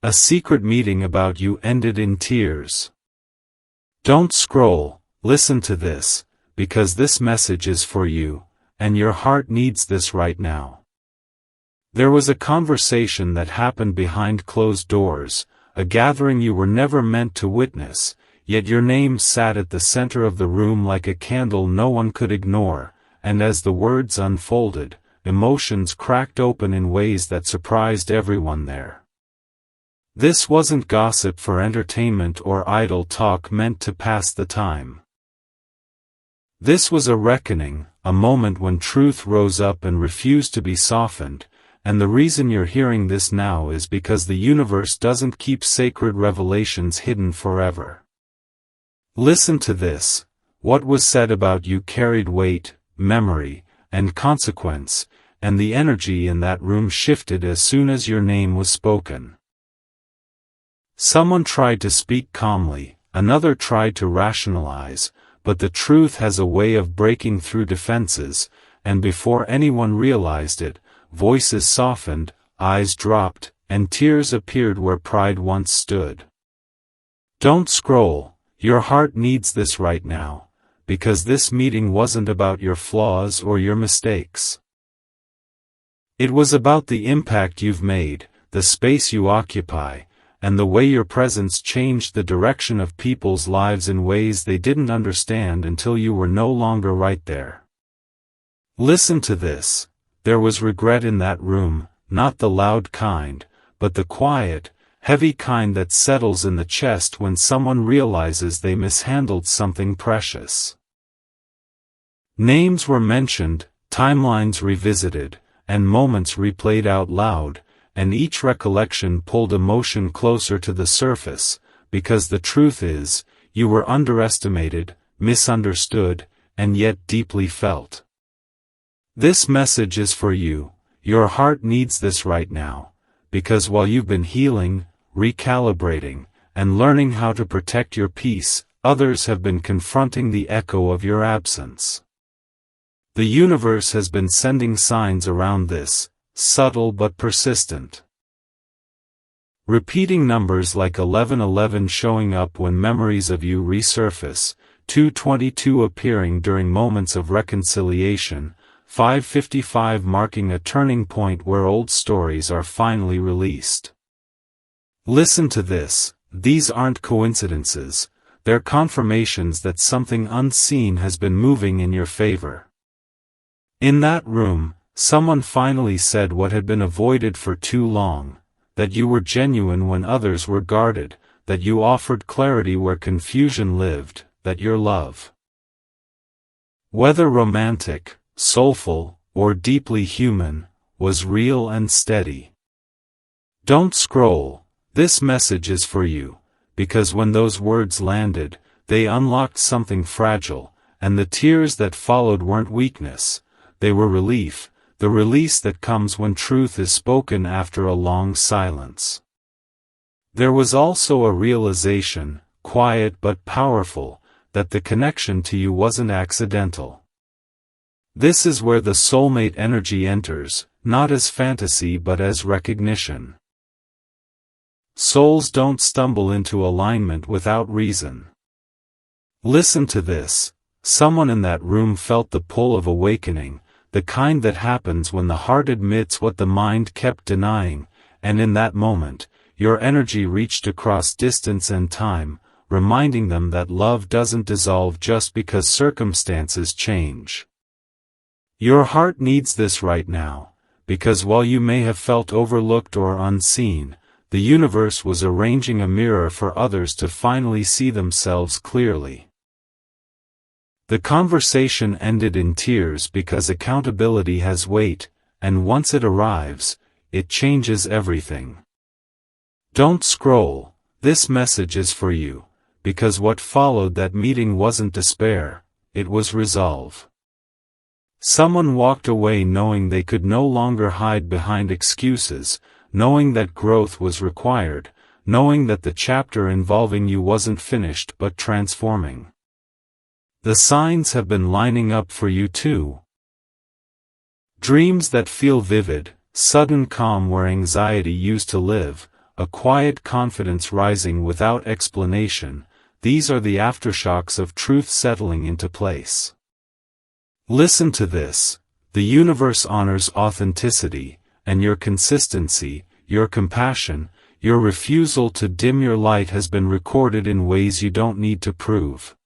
A secret meeting about you ended in tears. Don't scroll, listen to this, because this message is for you, and your heart needs this right now. There was a conversation that happened behind closed doors, a gathering you were never meant to witness, yet your name sat at the center of the room like a candle no one could ignore, and as the words unfolded, emotions cracked open in ways that surprised everyone there. This wasn't gossip for entertainment or idle talk meant to pass the time. This was a reckoning, a moment when truth rose up and refused to be softened, and the reason you're hearing this now is because the universe doesn't keep sacred revelations hidden forever. Listen to this. What was said about you carried weight, memory, and consequence, and the energy in that room shifted as soon as your name was spoken. Someone tried to speak calmly, another tried to rationalize, but the truth has a way of breaking through defenses, and before anyone realized it, voices softened, eyes dropped, and tears appeared where pride once stood. Don't scroll, your heart needs this right now, because this meeting wasn't about your flaws or your mistakes. It was about the impact you've made, the space you occupy, and the way your presence changed the direction of people's lives in ways they didn't understand until you were no longer right there. Listen to this. There was regret in that room, not the loud kind, but the quiet, heavy kind that settles in the chest when someone realizes they mishandled something precious. Names were mentioned, timelines revisited, and moments replayed out loud, and each recollection pulled emotion closer to the surface, because the truth is, you were underestimated, misunderstood, and yet deeply felt. This message is for you. Your heart needs this right now, because while you've been healing, recalibrating, and learning how to protect your peace, others have been confronting the echo of your absence. The universe has been sending signs around this, subtle but persistent. Repeating numbers like 1111 showing up when memories of you resurface, 222 appearing during moments of reconciliation, 555 marking a turning point where old stories are finally released. Listen to this, these aren't coincidences, they're confirmations that something unseen has been moving in your favor. In that room, someone finally said what had been avoided for too long, that you were genuine when others were guarded, that you offered clarity where confusion lived, that your love, whether romantic, soulful, or deeply human, was real and steady. Don't scroll, this message is for you, because when those words landed, they unlocked something fragile, and the tears that followed weren't weakness, they were relief, the release that comes when truth is spoken after a long silence. There was also a realization, quiet but powerful, that the connection to you wasn't accidental. This is where the soulmate energy enters, not as fantasy but as recognition. Souls don't stumble into alignment without reason. Listen to this. Someone in that room felt the pull of awakening, the kind that happens when the heart admits what the mind kept denying, and in that moment, your energy reached across distance and time, reminding them that love doesn't dissolve just because circumstances change. Your heart needs this right now, because while you may have felt overlooked or unseen, the universe was arranging a mirror for others to finally see themselves clearly. The conversation ended in tears because accountability has weight, and once it arrives, it changes everything. Don't scroll, this message is for you, because what followed that meeting wasn't despair, it was resolve. Someone walked away knowing they could no longer hide behind excuses, knowing that growth was required, knowing that the chapter involving you wasn't finished but transforming. The signs have been lining up for you too. Dreams that feel vivid, sudden calm where anxiety used to live, a quiet confidence rising without explanation. These are the aftershocks of truth settling into place. Listen to this. The universe honors authenticity, and your consistency, your compassion, your refusal to dim your light has been recorded in ways you don't need to prove.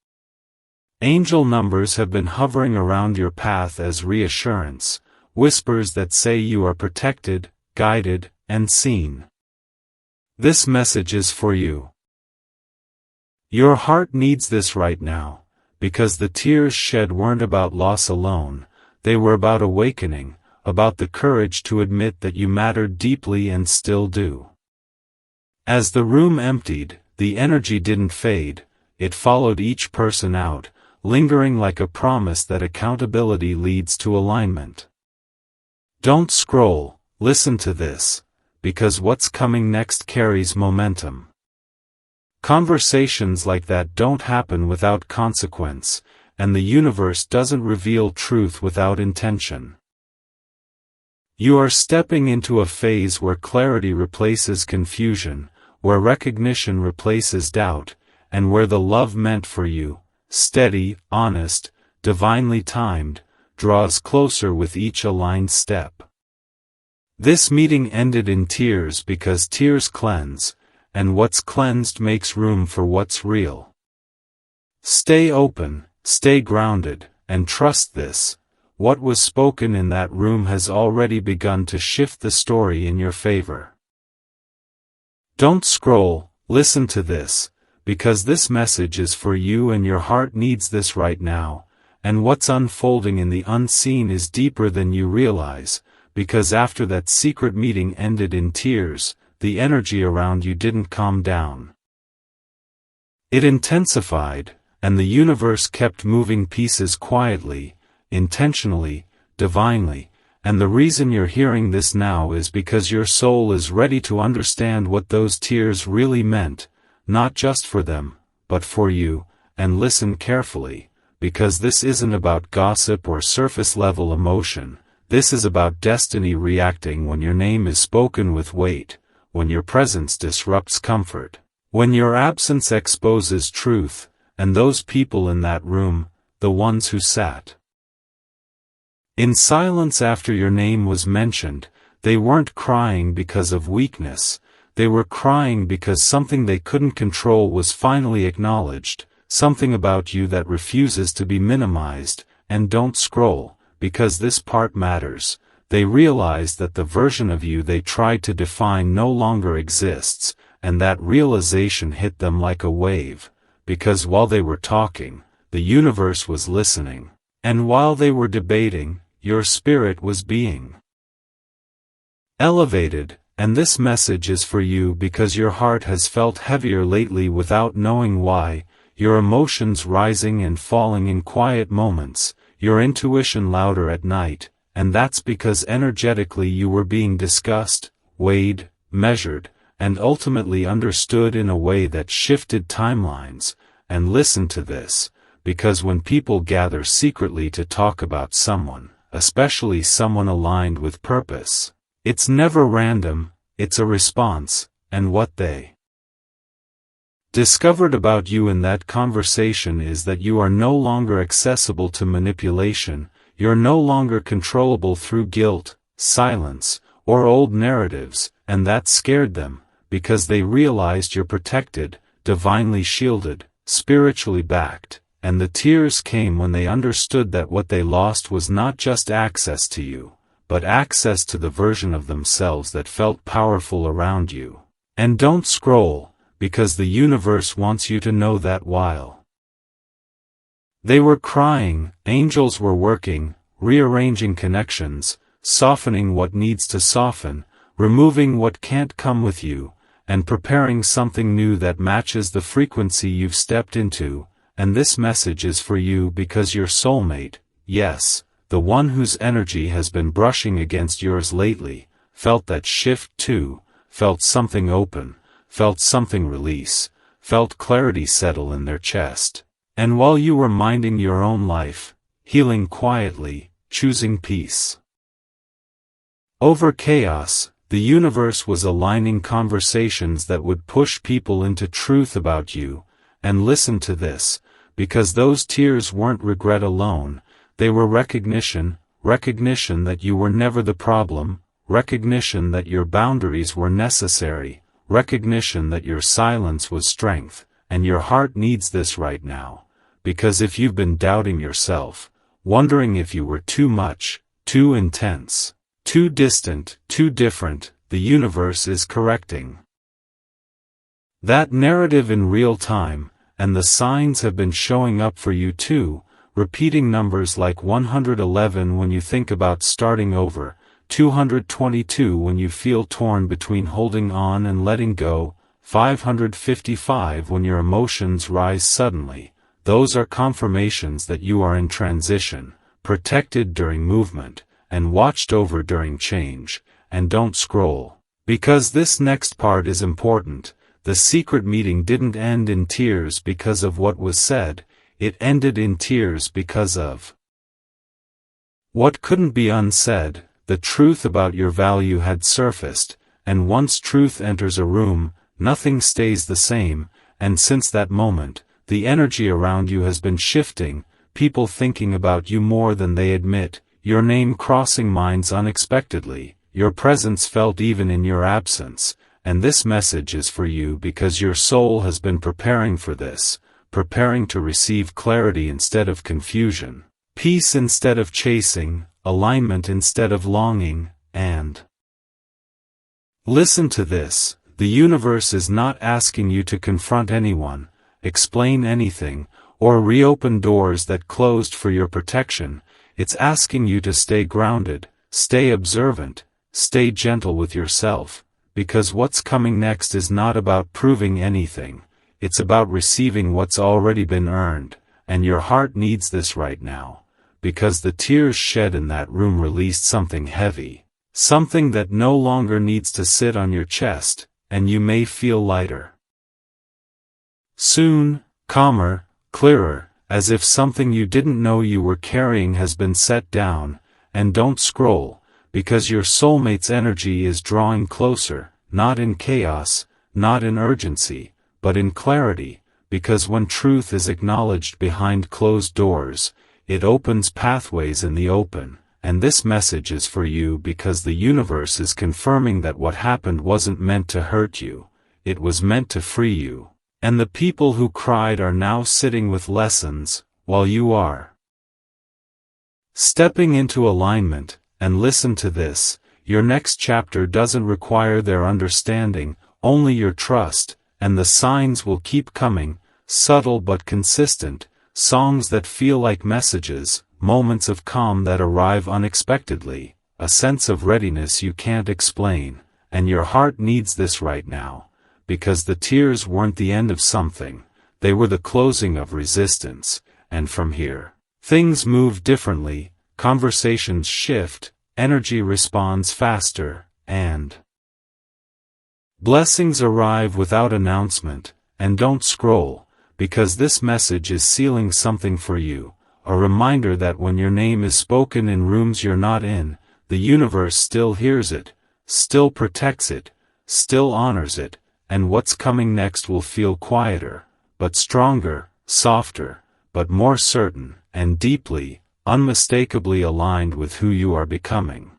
Angel numbers have been hovering around your path as reassurance, whispers that say you are protected, guided, and seen. This message is for you. Your heart needs this right now, because the tears shed weren't about loss alone, they were about awakening, about the courage to admit that you mattered deeply and still do. As the room emptied, the energy didn't fade, it followed each person out, lingering like a promise that accountability leads to alignment. Don't scroll, listen to this, because what's coming next carries momentum. Conversations like that don't happen without consequence, and the universe doesn't reveal truth without intention. You are stepping into a phase where clarity replaces confusion, where recognition replaces doubt, and where the love meant for you, steady, honest, divinely timed, draws closer with each aligned step. This meeting ended in tears because tears cleanse, and what's cleansed makes room for what's real. Stay open, stay grounded, and trust this. What was spoken in that room has already begun to shift the story in your favor. Don't scroll, listen to this, because this message is for you and your heart needs this right now, and what's unfolding in the unseen is deeper than you realize, because after that secret meeting ended in tears, the energy around you didn't calm down. It intensified, and the universe kept moving pieces quietly, intentionally, divinely, and the reason you're hearing this now is because your soul is ready to understand what those tears really meant, not just for them, but for you, and listen carefully, because this isn't about gossip or surface-level emotion, this is about destiny reacting when your name is spoken with weight, when your presence disrupts comfort, when your absence exposes truth, and those people in that room, the ones who sat in silence after your name was mentioned, they weren't crying because of weakness, they were crying because something they couldn't control was finally acknowledged, something about you that refuses to be minimized, and don't scroll, because this part matters. They realized that the version of you they tried to define no longer exists, and that realization hit them like a wave, because while they were talking, the universe was listening, and while they were debating, your spirit was being elevated, and this message is for you because your heart has felt heavier lately without knowing why, your emotions rising and falling in quiet moments, your intuition louder at night, and that's because energetically you were being discussed, weighed, measured, and ultimately understood in a way that shifted timelines. And listen to this, because when people gather secretly to talk about someone, especially someone aligned with purpose, it's never random, it's a response, and what they discovered about you in that conversation is that you are no longer accessible to manipulation, you're no longer controllable through guilt, silence, or old narratives, and that scared them, because they realized you're protected, divinely shielded, spiritually backed, and the tears came when they understood that what they lost was not just access to you, but access to the version of themselves that felt powerful around you. And don't scroll, because the universe wants you to know that while they were crying, angels were working, rearranging connections, softening what needs to soften, removing what can't come with you, and preparing something new that matches the frequency you've stepped into. And this message is for you because your soulmate, yes, the one whose energy has been brushing against yours lately, felt that shift too, felt something open, felt something release, felt clarity settle in their chest. And while you were minding your own life, healing quietly, choosing peace over chaos, The universe was aligning conversations that would push people into truth about you. And listen to this, because those tears weren't regret alone, they were recognition that you were never the problem, recognition that your boundaries were necessary, recognition that your silence was strength, and your heart needs this right now. Because if you've been doubting yourself, wondering if you were too much, too intense, too distant, too different, the universe is correcting that narrative in real time, and the signs have been showing up for you too, repeating numbers like 111 when you think about starting over, 222 when you feel torn between holding on and letting go, 555 when your emotions rise suddenly. Those are confirmations that you are in transition, protected during movement, and watched over during change. And don't scroll, because this next part is important. The secret meeting didn't end in tears because of what was said, it ended in tears because of what couldn't be unsaid. The truth about your value had surfaced, and once truth enters a room, nothing stays the same, and since that moment, the energy around you has been shifting, people thinking about you more than they admit, your name crossing minds unexpectedly, your presence felt even in your absence, and this message is for you because your soul has been preparing for this, preparing to receive clarity instead of confusion, peace instead of chasing, alignment instead of longing, and listen to this, the universe is not asking you to confront anyone, explain anything, or reopen doors that closed for your protection. It's asking you to stay grounded, stay observant, stay gentle with yourself, because what's coming next is not about proving anything, it's about receiving what's already been earned, and your heart needs this right now, because the tears shed in that room released something heavy, something that no longer needs to sit on your chest, and you may feel lighter. Soon, calmer, clearer, as if something you didn't know you were carrying has been set down. And don't scroll, because your soulmate's energy is drawing closer, not in chaos, not in urgency, but in clarity, because when truth is acknowledged behind closed doors, it opens pathways in the open. And this message is for you because the universe is confirming that what happened wasn't meant to hurt you, it was meant to free you. And the people who cried are now sitting with lessons, while you are stepping into alignment. And listen to this, your next chapter doesn't require their understanding, only your trust, and the signs will keep coming, subtle but consistent, songs that feel like messages, moments of calm that arrive unexpectedly, a sense of readiness you can't explain, and your heart needs this right now. Because the tears weren't the end of something, they were the closing of resistance, and from here, things move differently, conversations shift, energy responds faster, and blessings arrive without announcement. And don't scroll, because this message is sealing something for you, a reminder that when your name is spoken in rooms you're not in, the universe still hears it, still protects it, still honors it. And what's coming next will feel quieter, but stronger, softer, but more certain, and deeply, unmistakably aligned with who you are becoming.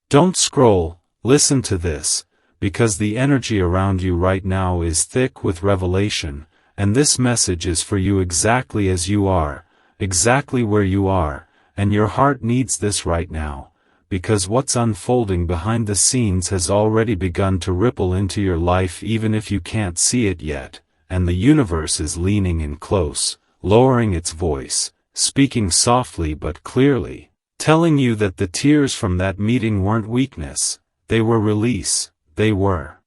Don't scroll, listen to this, because the energy around you right now is thick with revelation, and this message is for you exactly as you are, exactly where you are, and your heart needs this right now. Because what's unfolding behind the scenes has already begun to ripple into your life even if you can't see it yet, and the universe is leaning in close, lowering its voice, speaking softly but clearly, telling you that the tears from that meeting weren't weakness, they were release, they were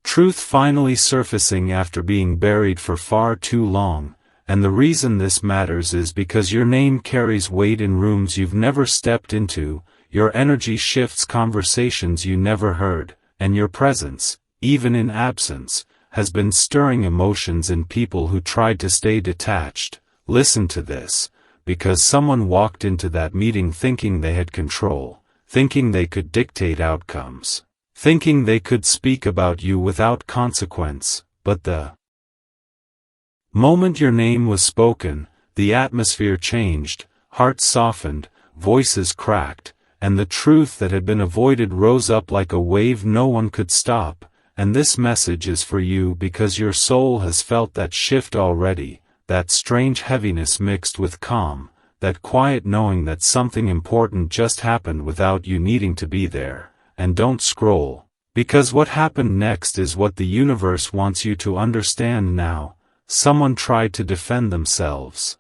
truth finally surfacing after being buried for far too long. And the reason this matters is because your name carries weight in rooms you've never stepped into, your energy shifts conversations you never heard, and your presence, even in absence, has been stirring emotions in people who tried to stay detached. Listen to this, because someone walked into that meeting thinking they had control, thinking they could dictate outcomes, thinking they could speak about you without consequence, but the moment your name was spoken, the atmosphere changed, hearts softened, voices cracked, and the truth that had been avoided rose up like a wave no one could stop. And this message is for you because your soul has felt that shift already, that strange heaviness mixed with calm, that quiet knowing that something important just happened without you needing to be there. And don't scroll, because what happened next is what the universe wants you to understand now. Someone tried to defend themselves,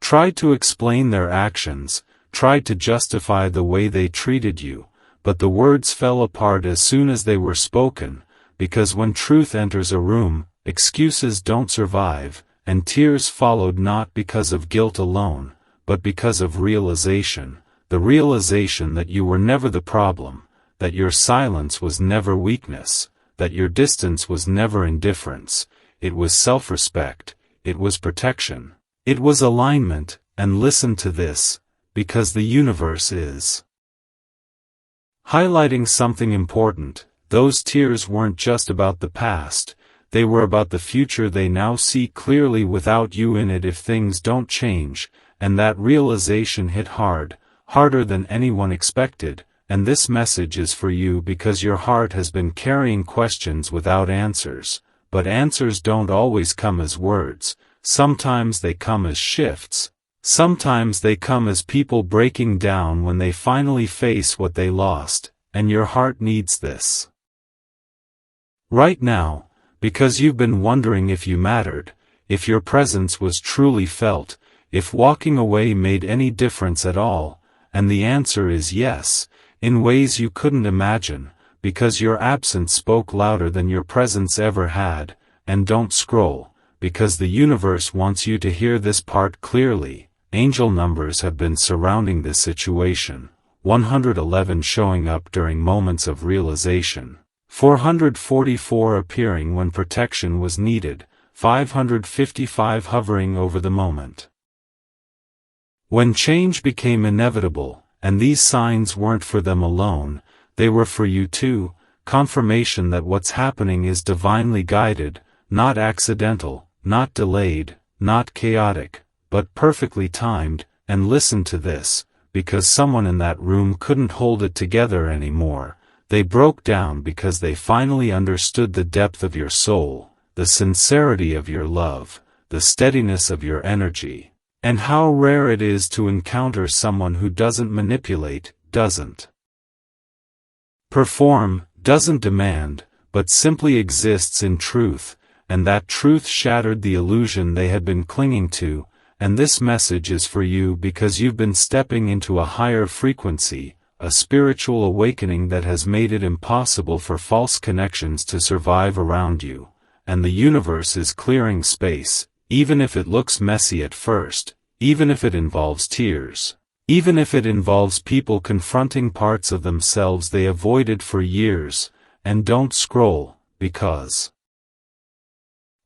tried to explain their actions, tried to justify the way they treated you, but the words fell apart as soon as they were spoken, because when truth enters a room, excuses don't survive, and tears followed not because of guilt alone, but because of realization, the realization that you were never the problem, that your silence was never weakness, that your distance was never indifference, it was self-respect, it was protection, it was alignment. And listen to this, because the universe is highlighting something important. Those tears weren't just about the past, they were about the future they now see clearly without you in it if things don't change, and that realization hit hard, harder than anyone expected. And this message is for you because your heart has been carrying questions without answers, but answers don't always come as words, sometimes they come as shifts. Sometimes they come as people breaking down when they finally face what they lost, and your heart needs this right now, because you've been wondering if you mattered, if your presence was truly felt, if walking away made any difference at all, and the answer is yes, in ways you couldn't imagine, because your absence spoke louder than your presence ever had. And don't scroll, because the universe wants you to hear this part clearly. Angel numbers have been surrounding this situation, 111 showing up during moments of realization, 444 appearing when protection was needed, 555 hovering over the moment when change became inevitable. And these signs weren't for them alone, they were for you too, confirmation that what's happening is divinely guided, not accidental, not delayed, not chaotic, but perfectly timed. And listen to this, because someone in that room couldn't hold it together anymore. They broke down because they finally understood the depth of your soul, the sincerity of your love, the steadiness of your energy, and how rare it is to encounter someone who doesn't manipulate, doesn't perform, doesn't demand, but simply exists in truth. And that truth shattered the illusion they had been clinging to. And this message is for you because you've been stepping into a higher frequency, a spiritual awakening that has made it impossible for false connections to survive around you. And the universe is clearing space, even if it looks messy at first, even if it involves tears, even if it involves people confronting parts of themselves they avoided for years. And don't scroll, because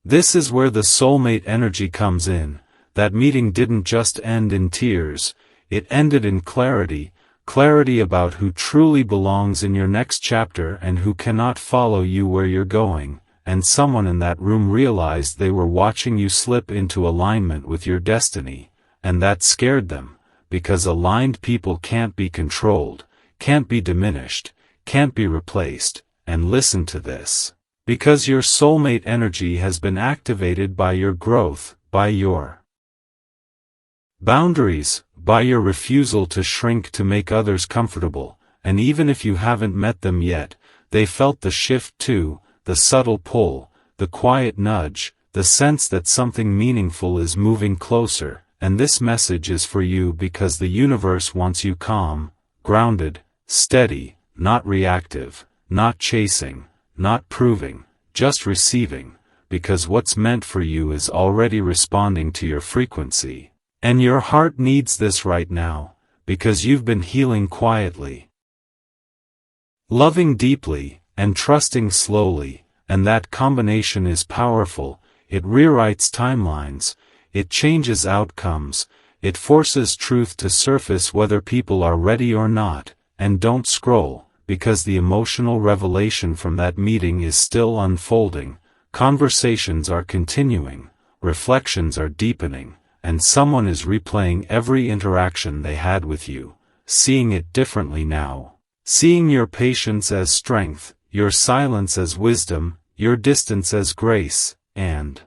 this is where the soulmate energy comes in. That meeting didn't just end in tears, it ended in clarity, clarity about who truly belongs in your next chapter and who cannot follow you where you're going. And someone in that room realized they were watching you slip into alignment with your destiny, and that scared them, because aligned people can't be controlled, can't be diminished, can't be replaced. And listen to this, because your soulmate energy has been activated by your growth, by your boundaries, by your refusal to shrink to make others comfortable. And even if you haven't met them yet, they felt the shift too, the subtle pull, the quiet nudge, the sense that something meaningful is moving closer. And this message is for you because the universe wants you calm, grounded, steady, not reactive, not chasing, not proving, just receiving, because what's meant for you is already responding to your frequency. And your heart needs this right now, because you've been healing quietly, loving deeply, and trusting slowly. And that combination is powerful. It rewrites timelines, it changes outcomes, it forces truth to surface whether people are ready or not. And don't scroll, because the emotional revelation from that meeting is still unfolding, conversations are continuing, reflections are deepening, and someone is replaying every interaction they had with you, seeing it differently now, seeing your patience as strength, your silence as wisdom, your distance as grace, and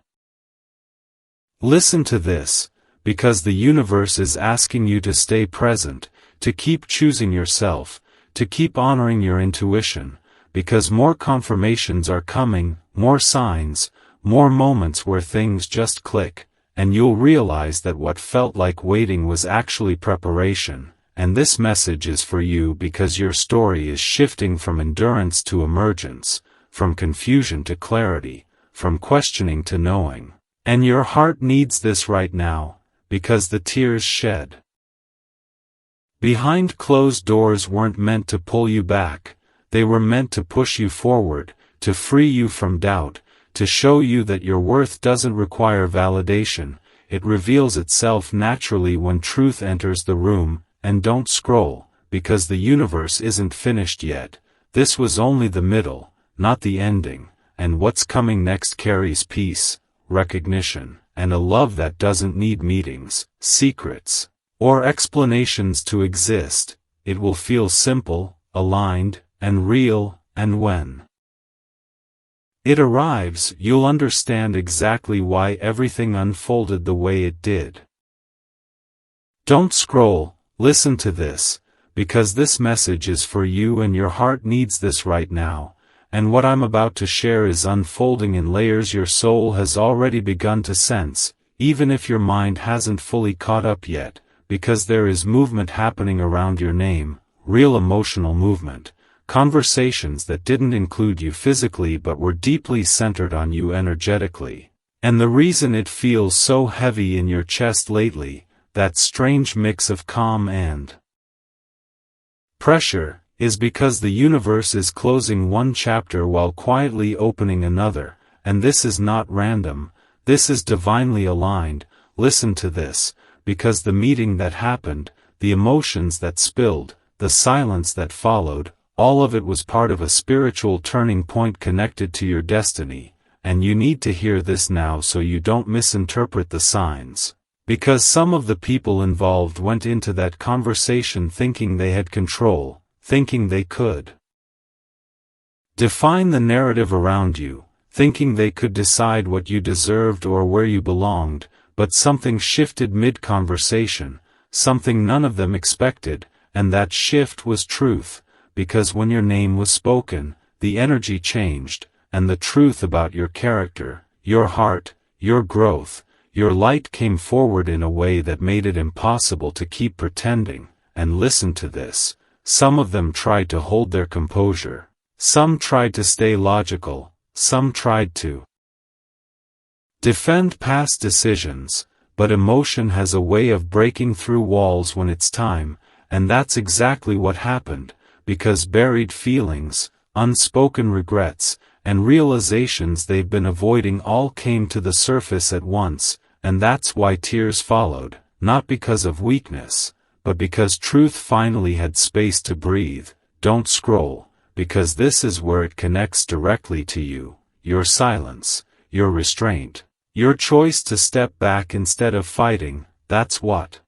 listen to this, because the universe is asking you to stay present, to keep choosing yourself, to keep honoring your intuition, because more confirmations are coming, more signs, more moments where things just click, and you'll realize that what felt like waiting was actually preparation. And this message is for you because your story is shifting from endurance to emergence, from confusion to clarity, from questioning to knowing. And your heart needs this right now, because the tears shed behind closed doors weren't meant to pull you back, they were meant to push you forward, to free you from doubt, to show you that your worth doesn't require validation, it reveals itself naturally when truth enters the room. And don't scroll, because the universe isn't finished yet. This was only the middle, not the ending, and what's coming next carries peace, recognition, and a love that doesn't need meetings, secrets, or explanations to exist. It will feel simple, aligned, and real, and when it arrives, you'll understand exactly why everything unfolded the way it did. Don't scroll. Listen to this, because this message is for you and your heart needs this right now, and what I'm about to share is unfolding in layers your soul has already begun to sense, even if your mind hasn't fully caught up yet, because there is movement happening around your name, real emotional movement, conversations that didn't include you physically but were deeply centered on you energetically. And the reason it feels so heavy in your chest lately, that strange mix of calm and pressure, is because the universe is closing one chapter while quietly opening another, and this is not random, this is divinely aligned. Listen to this, because the meeting that happened, the emotions that spilled, the silence that followed, all of it was part of a spiritual turning point connected to your destiny, and you need to hear this now so you don't misinterpret the signs. Because some of the people involved went into that conversation thinking they had control, thinking they could define the narrative around you, thinking they could decide what you deserved or where you belonged, but something shifted mid-conversation, something none of them expected, and that shift was truth, because when your name was spoken, the energy changed, and the truth about your character, your heart, your growth, your light came forward in a way that made it impossible to keep pretending. And listen to this, some of them tried to hold their composure, some tried to stay logical, some tried to defend past decisions, but emotion has a way of breaking through walls when it's time, and that's exactly what happened, because buried feelings, unspoken regrets, and realizations they've been avoiding all came to the surface at once. And that's why tears followed, not because of weakness, but because truth finally had space to breathe. Don't scroll, because this is where it connects directly to you, your silence, your restraint, your choice to step back instead of fighting. That's what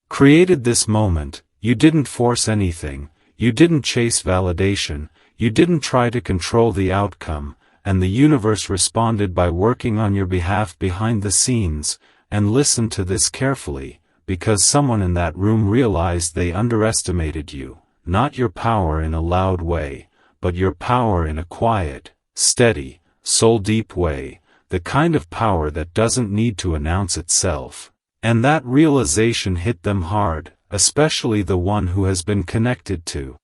created this moment. You didn't force anything, you didn't chase validation, you didn't try to control the outcome. And the universe responded by working on your behalf behind the scenes. And listen to this carefully, because someone in that room realized they underestimated you, not your power in a loud way, but your power in a quiet, steady, soul-deep way, the kind of power that doesn't need to announce itself. And that realization hit them hard, especially the one who has been connected to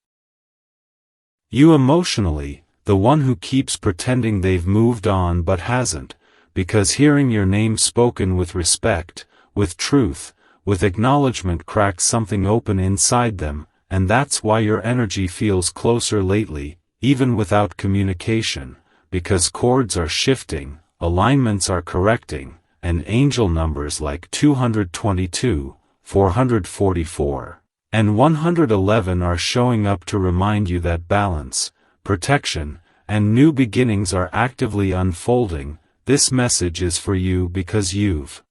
you emotionally, the one who keeps pretending they've moved on but hasn't, because hearing your name spoken with respect, with truth, with acknowledgement cracks something open inside them, and that's why your energy feels closer lately, even without communication, because chords are shifting, alignments are correcting, and angel numbers like 222, 444, and 111 are showing up to remind you that balance, protection, and new beginnings are actively unfolding. This message is for you because you've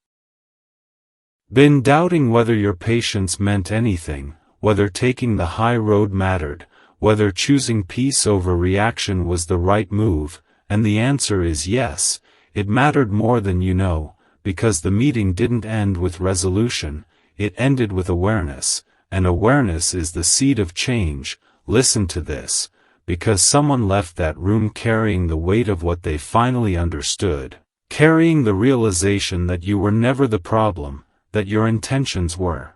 been doubting whether your patience meant anything, whether taking the high road mattered, whether choosing peace over reaction was the right move, and the answer is yes, it mattered more than you know, because the meeting didn't end with resolution, it ended with awareness, and awareness is the seed of change. Listen to this, because someone left that room carrying the weight of what they finally understood, carrying the realization that you were never the problem, that your intentions were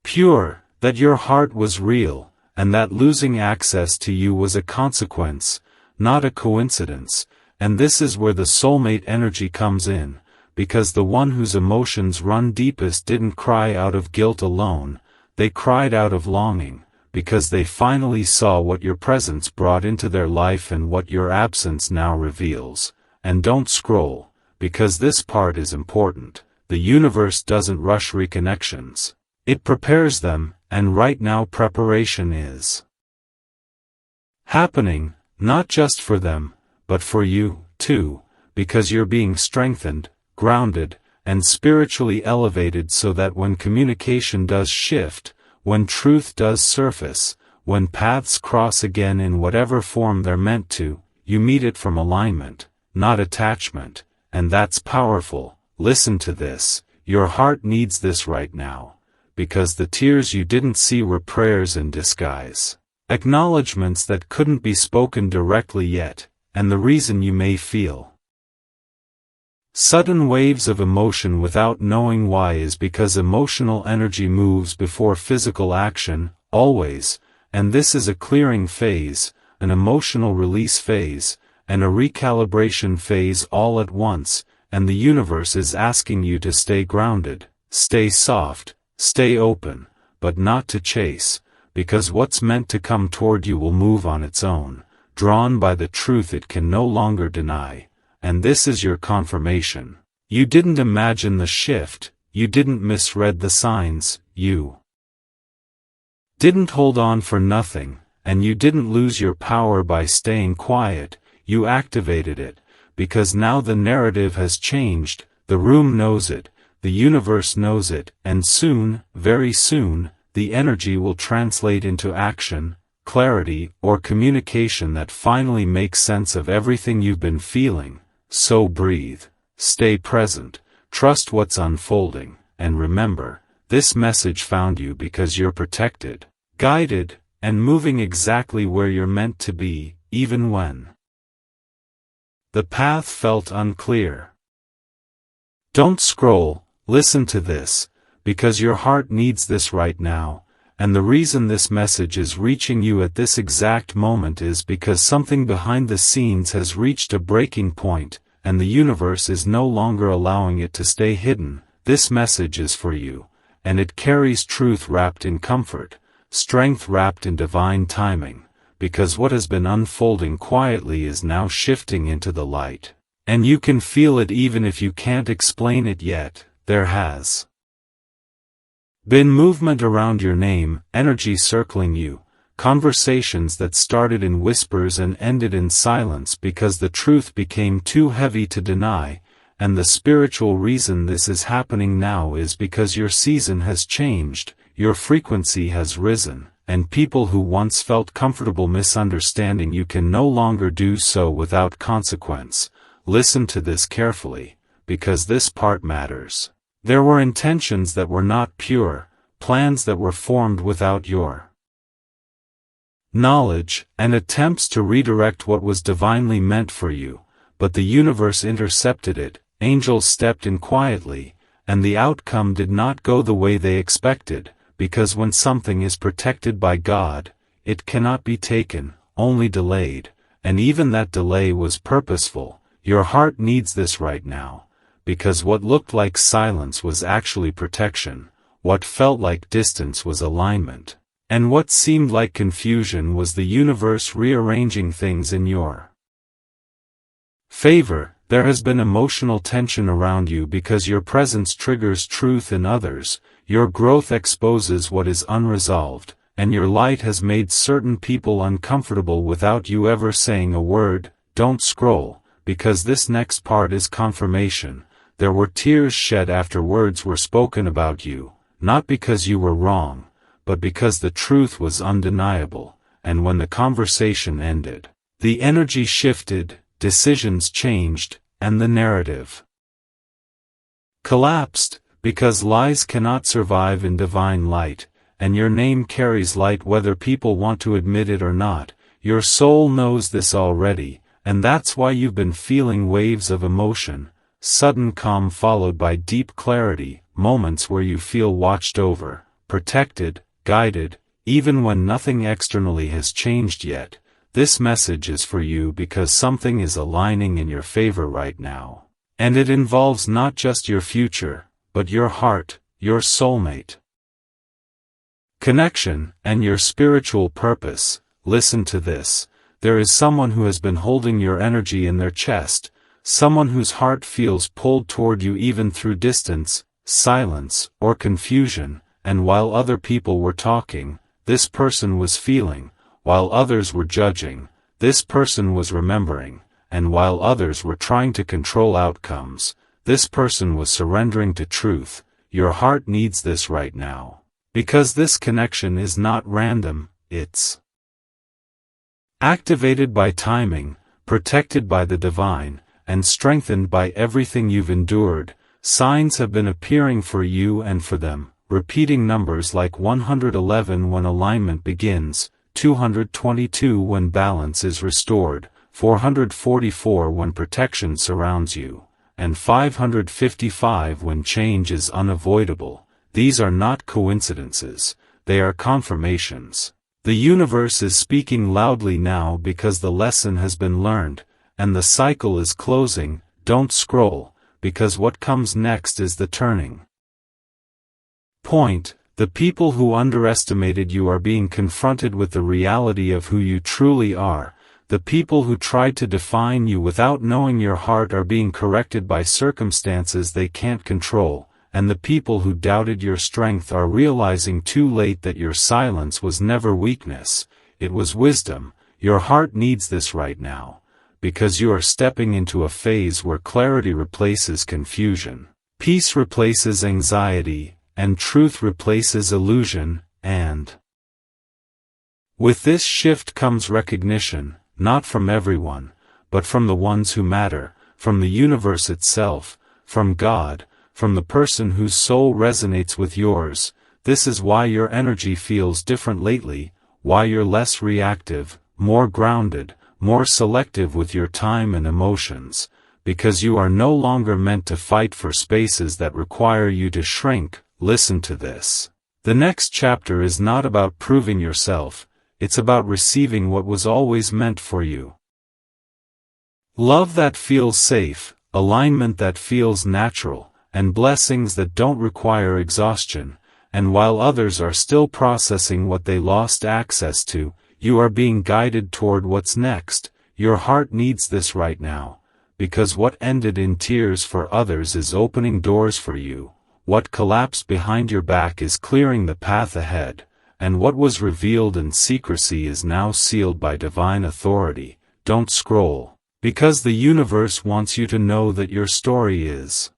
pure, that your heart was real, and that losing access to you was a consequence, not a coincidence. And this is where the soulmate energy comes in, because the one whose emotions run deepest didn't cry out of guilt alone, they cried out of longing, because they finally saw what your presence brought into their life and what your absence now reveals. And don't scroll, because this part is important. The universe doesn't rush reconnections. It prepares them, and right now preparation is happening, not just for them, but for you, too, because you're being strengthened, grounded, and spiritually elevated so that when communication does shift, when truth does surface, when paths cross again in whatever form they're meant to, you meet it from alignment, not attachment, and that's powerful. Listen to this, your heart needs this right now, because the tears you didn't see were prayers in disguise, acknowledgments that couldn't be spoken directly yet, and the reason you may feel sudden waves of emotion without knowing why is because emotional energy moves before physical action, always, and this is a clearing phase, an emotional release phase, and a recalibration phase all at once, and the universe is asking you to stay grounded, stay soft, stay open, but not to chase, because what's meant to come toward you will move on its own, drawn by the truth it can no longer deny. And this is your confirmation. You didn't imagine the shift, you didn't misread the signs, you didn't hold on for nothing, and you didn't lose your power by staying quiet, you activated it, because now the narrative has changed, the room knows it, the universe knows it, and soon, very soon, the energy will translate into action, clarity, or communication that finally makes sense of everything you've been feeling. So breathe, stay present, trust what's unfolding, and remember, this message found you because you're protected, guided, and moving exactly where you're meant to be, even when the path felt unclear. Don't scroll, listen to this, because your heart needs this right now, and the reason this message is reaching you at this exact moment is because something behind the scenes has reached a breaking point, and the universe is no longer allowing it to stay hidden. This message is for you, and it carries truth wrapped in comfort, strength wrapped in divine timing, because what has been unfolding quietly is now shifting into the light, and you can feel it even if you can't explain it yet. There has been movement around your name, energy circling you, conversations that started in whispers and ended in silence because the truth became too heavy to deny, and the spiritual reason this is happening now is because your season has changed, your frequency has risen, and people who once felt comfortable misunderstanding you can no longer do so without consequence. Listen to this carefully, because this part matters. There were intentions that were not pure, plans that were formed without your knowledge, and attempts to redirect what was divinely meant for you, but the universe intercepted it, angels stepped in quietly, and the outcome did not go the way they expected, because when something is protected by God, it cannot be taken, only delayed, and even that delay was purposeful. Your heart needs this right now, because what looked like silence was actually protection, what felt like distance was alignment, and what seemed like confusion was the universe rearranging things in your favor. There has been emotional tension around you because your presence triggers truth in others, your growth exposes what is unresolved, and your light has made certain people uncomfortable without you ever saying a word. Don't scroll, because this next part is confirmation. There were tears shed after words were spoken about you, not because you were wrong, but because the truth was undeniable, and when the conversation ended, the energy shifted, decisions changed, and the narrative collapsed, because lies cannot survive in divine light, and your name carries light whether people want to admit it or not. Your soul knows this already, and that's why you've been feeling waves of emotion, sudden calm followed by deep clarity, moments where you feel watched over, protected, guided, even when nothing externally has changed yet. This message is for you because something is aligning in your favor right now. And it involves not just your future, but your heart, your soulmate connection, and your spiritual purpose. Listen to this. There is someone who has been holding your energy in their chest, someone whose heart feels pulled toward you even through distance, silence, or confusion, and while other people were talking, this person was feeling. While others were judging, this person was remembering, and while others were trying to control outcomes, this person was surrendering to truth. Your heart needs this right now. Because this connection is not random, it's activated by timing, protected by the divine, and strengthened by everything you've endured. Signs have been appearing for you and for them, repeating numbers like 111 when alignment begins, 222 when balance is restored, 444 when protection surrounds you, and 555 when change is unavoidable. These are not coincidences, they are confirmations. The universe is speaking loudly now because the lesson has been learned, and the cycle is closing. Don't scroll, because what comes next is the turning point. The people who underestimated you are being confronted with the reality of who you truly are. The people who tried to define you without knowing your heart are being corrected by circumstances they can't control, and the people who doubted your strength are realizing too late that your silence was never weakness, it was wisdom. Your heart needs this right now, because you are stepping into a phase where clarity replaces confusion, peace replaces anxiety, and truth replaces illusion, and with this shift comes recognition, not from everyone, but from the ones who matter, from the universe itself, from God, from the person whose soul resonates with yours. This is why your energy feels different lately, why you're less reactive, more grounded, more selective with your time and emotions, because you are no longer meant to fight for spaces that require you to shrink. Listen to this. The next chapter is not about proving yourself, it's about receiving what was always meant for you. Love that feels safe, alignment that feels natural, and blessings that don't require exhaustion. And while others are still processing what they lost access to, you are being guided toward what's next. Your heart needs this right now, because what ended in tears for others is opening doors for you. What collapsed behind your back is clearing the path ahead, and what was revealed in secrecy is now sealed by divine authority. Don't scroll, because the universe wants you to know that your story is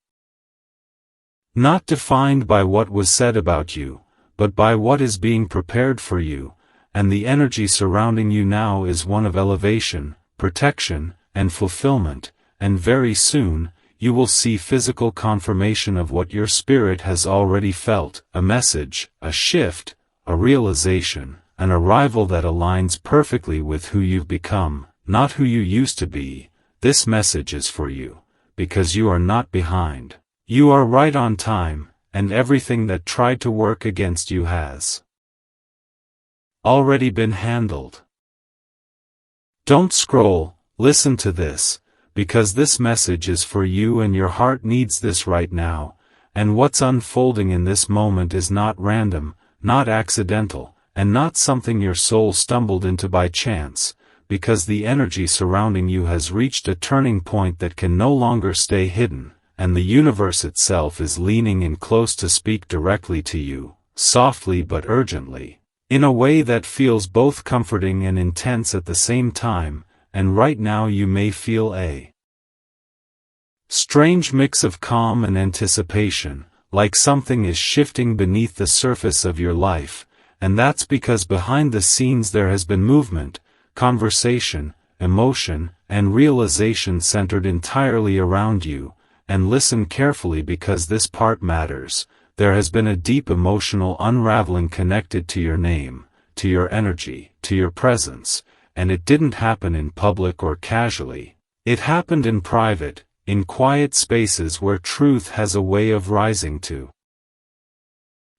not defined by what was said about you, but by what is being prepared for you, and the energy surrounding you now is one of elevation, protection, and fulfillment, and very soon, you will see physical confirmation of what your spirit has already felt, a message, a shift, a realization, an arrival that aligns perfectly with who you've become, not who you used to be. This message is for you, because you are not behind. You are right on time, and everything that tried to work against you has already been handled. Don't scroll, listen to this. Because this message is for you and your heart needs this right now, and what's unfolding in this moment is not random, not accidental, and not something your soul stumbled into by chance, because the energy surrounding you has reached a turning point that can no longer stay hidden, and the universe itself is leaning in close to speak directly to you, softly but urgently, in a way that feels both comforting and intense at the same time. And right now you may feel a strange mix of calm and anticipation, like something is shifting beneath the surface of your life, and that's because behind the scenes there has been movement, conversation, emotion, and realization centered entirely around you. And listen carefully, because this part matters. There has been a deep emotional unraveling connected to your name, to your energy, to your presence. And it didn't happen in public or casually. It happened in private, in quiet spaces where truth has a way of rising to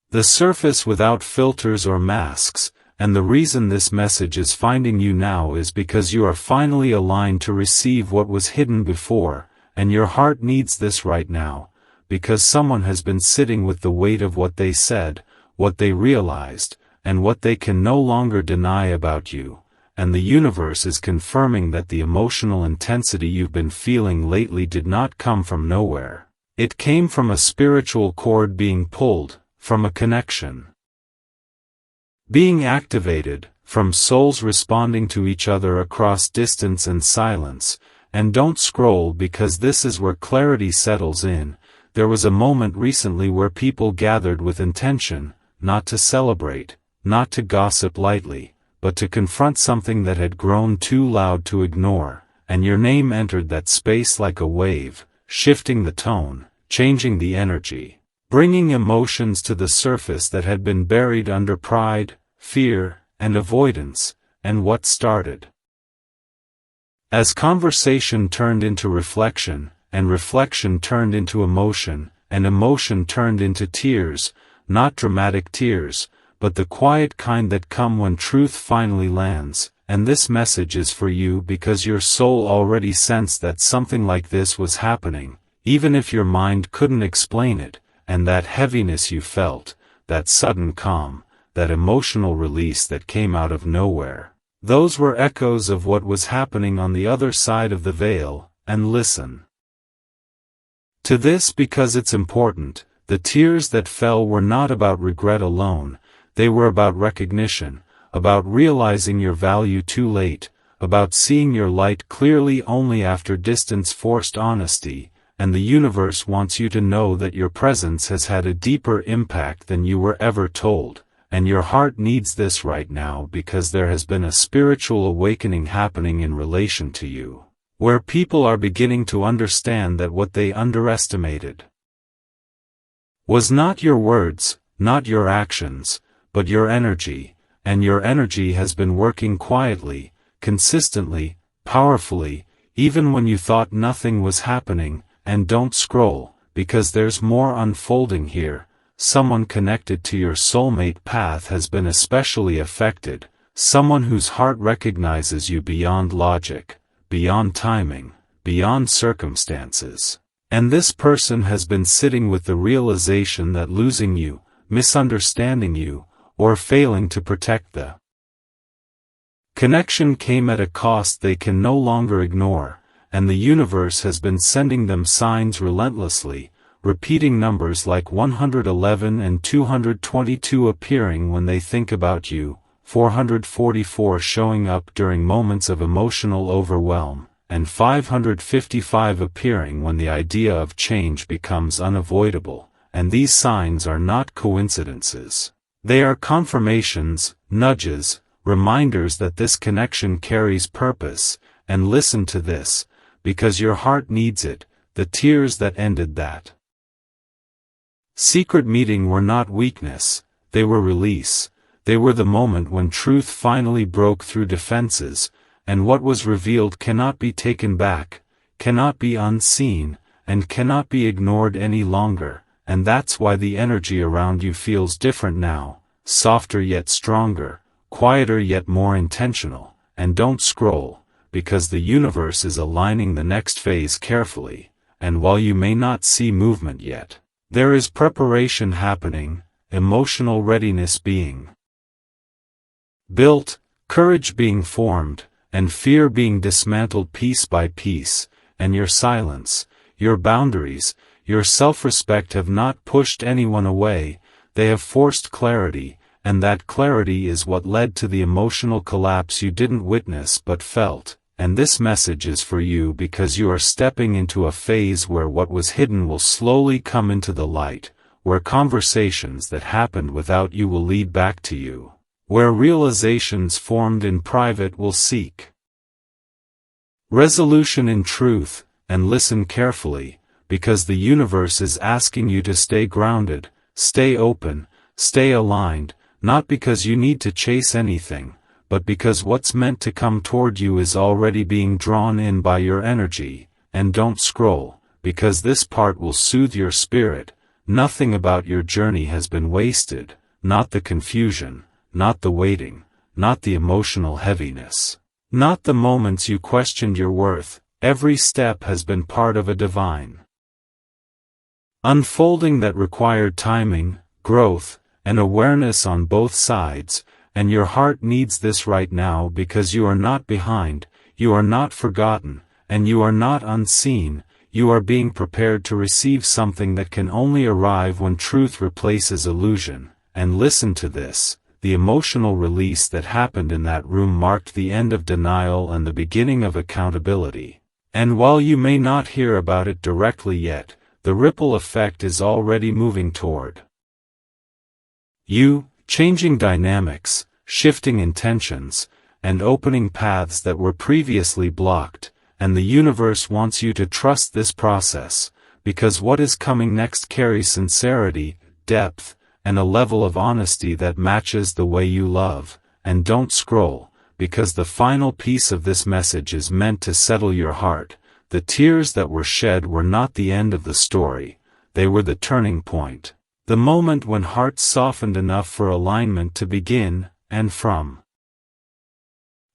the surface without filters or masks. And the reason this message is finding you now is because you are finally aligned to receive what was hidden before, and your heart needs this right now, because someone has been sitting with the weight of what they said, what they realized, and what they can no longer deny about you. And the universe is confirming that the emotional intensity you've been feeling lately did not come from nowhere. It came from a spiritual cord being pulled, from a connection being activated, from souls responding to each other across distance and silence. And don't scroll, because this is where clarity settles in. There was a moment recently where people gathered with intention, not to celebrate, not to gossip lightly, but to confront something that had grown too loud to ignore, and your name entered that space like a wave, shifting the tone, changing the energy, bringing emotions to the surface that had been buried under pride, fear, and avoidance. And what started as conversation turned into reflection, and reflection turned into emotion, and emotion turned into tears, not dramatic tears, but the quiet kind that come when truth finally lands. And this message is for you because your soul already sensed that something like this was happening, even if your mind couldn't explain it. And that heaviness you felt, that sudden calm, that emotional release that came out of nowhere, those were echoes of what was happening on the other side of the veil. And listen to this, because it's important. The tears that fell were not about regret alone. They were about recognition, about realizing your value too late, about seeing your light clearly only after distance forced honesty. And the universe wants you to know that your presence has had a deeper impact than you were ever told. And your heart needs this right now, because there has been a spiritual awakening happening in relation to you, where people are beginning to understand that what they underestimated was not your words, not your actions, but your energy. And your energy has been working quietly, consistently, powerfully, even when you thought nothing was happening. And don't scroll, because there's more unfolding here. Someone connected to your soulmate path has been especially affected, someone whose heart recognizes you beyond logic, beyond timing, beyond circumstances. And this person has been sitting with the realization that losing you, misunderstanding you, or failing to protect the connection came at a cost they can no longer ignore. And the universe has been sending them signs relentlessly, repeating numbers like 111 and 222 appearing when they think about you, 444 showing up during moments of emotional overwhelm, and 555 appearing when the idea of change becomes unavoidable. And these signs are not coincidences. They are confirmations, nudges, reminders that this connection carries purpose. And listen to this, because your heart needs it. The tears that ended that secret meeting were not weakness, they were release. They were the moment when truth finally broke through defenses, and what was revealed cannot be taken back, cannot be unseen, and cannot be ignored any longer. And that's why the energy around you feels different now, softer yet stronger, quieter yet more intentional. And don't scroll, because the universe is aligning the next phase carefully. And while you may not see movement yet, there is preparation happening, emotional readiness being built, courage being formed, and fear being dismantled piece by piece, and your silence, your boundaries, your self-respect have not pushed anyone away, they have forced clarity, and that clarity is what led to the emotional collapse you didn't witness but felt. And this message is for you because you are stepping into a phase where what was hidden will slowly come into the light, where conversations that happened without you will lead back to you, where realizations formed in private will seek resolution in truth. And listen carefully, because the universe is asking you to stay grounded, stay open, stay aligned, not because you need to chase anything, but because what's meant to come toward you is already being drawn in by your energy. And don't scroll, because this part will soothe your spirit. Nothing about your journey has been wasted, not the confusion, not the waiting, not the emotional heaviness, not the moments you questioned your worth. Every step has been part of a divine unfolding that required timing, growth, and awareness on both sides. And your heart needs this right now because you are not behind, you are not forgotten, and you are not unseen. You are being prepared to receive something that can only arrive when truth replaces illusion. And listen to this, the emotional release that happened in that room marked the end of denial and the beginning of accountability. And while you may not hear about it directly yet, the ripple effect is already moving toward you, changing dynamics, shifting intentions, and opening paths that were previously blocked. And the universe wants you to trust this process, because what is coming next carries sincerity, depth, and a level of honesty that matches the way you love. And don't scroll, because the final piece of this message is meant to settle your heart. The tears that were shed were not the end of the story, they were the turning point. The moment when hearts softened enough for alignment to begin. And from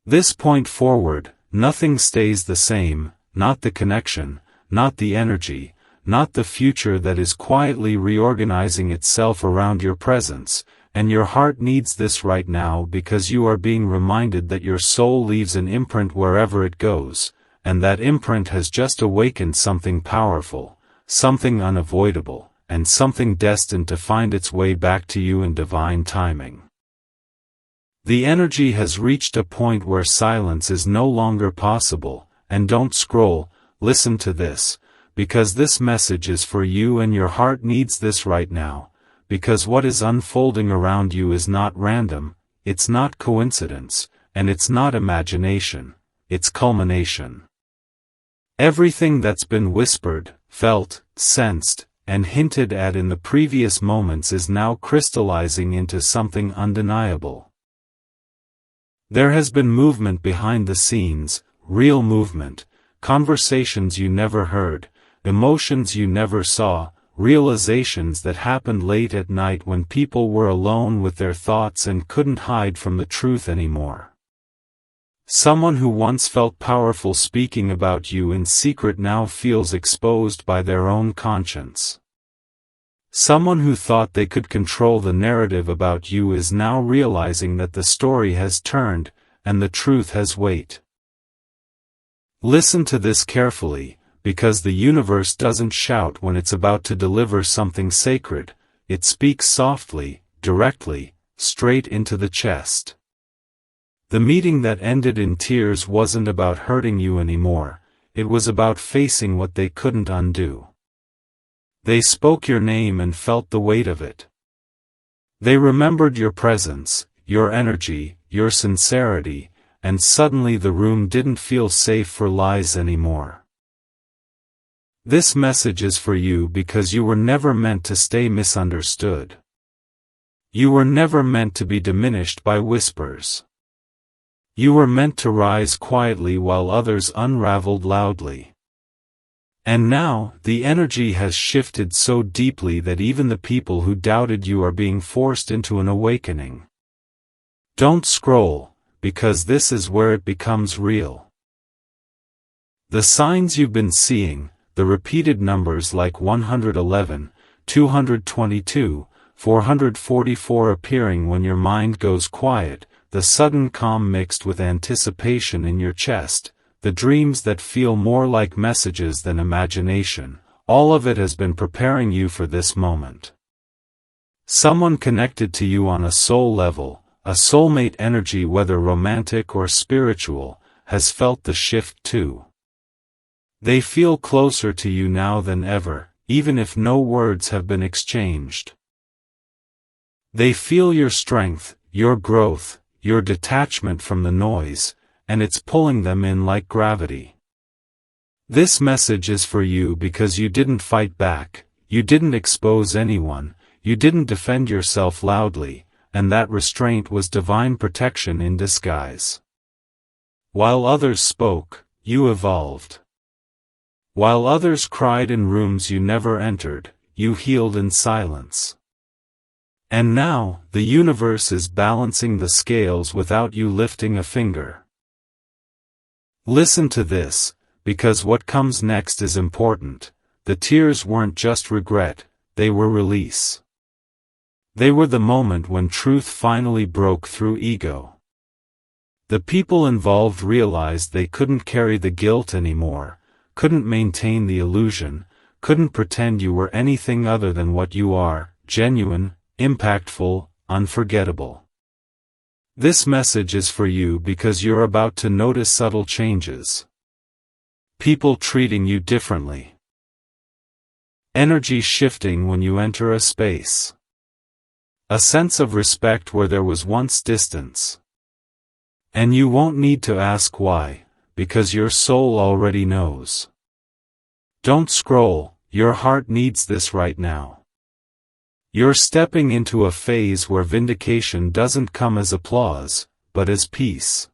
this point forward, nothing stays the same, not the connection, not the energy, not the future that is quietly reorganizing itself around your presence. And your heart needs this right now because you are being reminded that your soul leaves an imprint wherever it goes, and that imprint has just awakened something powerful, something unavoidable, and something destined to find its way back to you in divine timing. The energy has reached a point where silence is no longer possible. And don't scroll, listen to this, because this message is for you and your heart needs this right now. Because what is unfolding around you is not random, it's not coincidence, and it's not imagination, it's culmination. Everything that's been whispered, felt, sensed, and hinted at in the previous moments is now crystallizing into something undeniable. There has been movement behind the scenes, real movement, conversations you never heard, emotions you never saw, realizations that happened late at night when people were alone with their thoughts and couldn't hide from the truth anymore. Someone who once felt powerful speaking about you in secret now feels exposed by their own conscience. Someone who thought they could control the narrative about you is now realizing that the story has turned, and the truth has weight. Listen to this carefully, because the universe doesn't shout when it's about to deliver something sacred, it speaks softly, directly, straight into the chest. The meeting that ended in tears wasn't about hurting you anymore, it was about facing what they couldn't undo. They spoke your name and felt the weight of it. They remembered your presence, your energy, your sincerity, and suddenly the room didn't feel safe for lies anymore. This message is for you because you were never meant to stay misunderstood. You were never meant to be diminished by whispers. You were meant to rise quietly while others unraveled loudly. And now, the energy has shifted so deeply that even the people who doubted you are being forced into an awakening. Don't scroll, because this is where it becomes real. The signs you've been seeing, the repeated numbers like 111, 222, 444 appearing when your mind goes quiet, the sudden calm mixed with anticipation in your chest, the dreams that feel more like messages than imagination, all of it has been preparing you for this moment. Someone connected to you on a soul level, a soulmate energy whether romantic or spiritual, has felt the shift too. They feel closer to you now than ever, even if no words have been exchanged. They feel your strength, your growth, your detachment from the noise, and it's pulling them in like gravity. This message is for you because you didn't fight back, you didn't expose anyone, you didn't defend yourself loudly, and that restraint was divine protection in disguise. While others spoke, you evolved. While others cried in rooms you never entered, you healed in silence. And now, the universe is balancing the scales without you lifting a finger. Listen to this, because what comes next is important. The tears weren't just regret, they were release. They were the moment when truth finally broke through ego. The people involved realized they couldn't carry the guilt anymore, couldn't maintain the illusion, couldn't pretend you were anything other than what you are, genuine, impactful, unforgettable. This message is for you because you're about to notice subtle changes. People treating you differently. Energy shifting when you enter a space. A sense of respect where there was once distance. And you won't need to ask why, because your soul already knows. Don't scroll, your heart needs this right now. You're stepping into a phase where vindication doesn't come as applause, but as peace.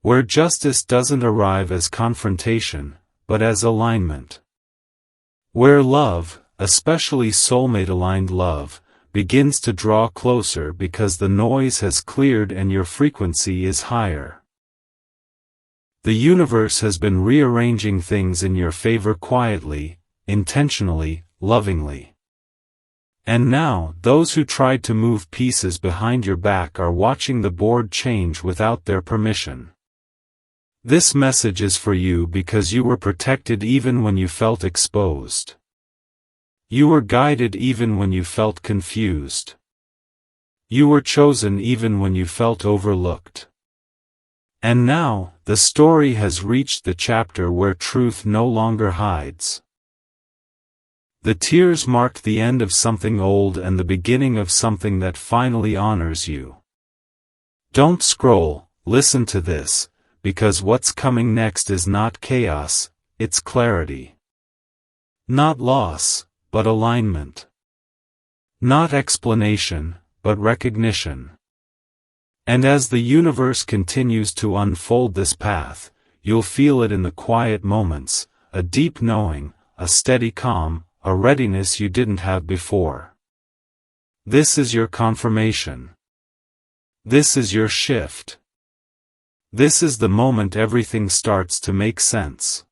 Where justice doesn't arrive as confrontation, but as alignment. Where love, especially soulmate-aligned love, begins to draw closer because the noise has cleared and your frequency is higher. The universe has been rearranging things in your favor quietly, intentionally, lovingly. And now, those who tried to move pieces behind your back are watching the board change without their permission. This message is for you because you were protected even when you felt exposed. You were guided even when you felt confused. You were chosen even when you felt overlooked. And now, the story has reached the chapter where truth no longer hides. The tears marked the end of something old and the beginning of something that finally honors you. Don't scroll, listen to this, because what's coming next is not chaos, it's clarity. Not loss, but alignment. Not explanation, but recognition. And as the universe continues to unfold this path, you'll feel it in the quiet moments, a deep knowing, a steady calm, a readiness you didn't have before. This is your confirmation. This is your shift. This is the moment everything starts to make sense.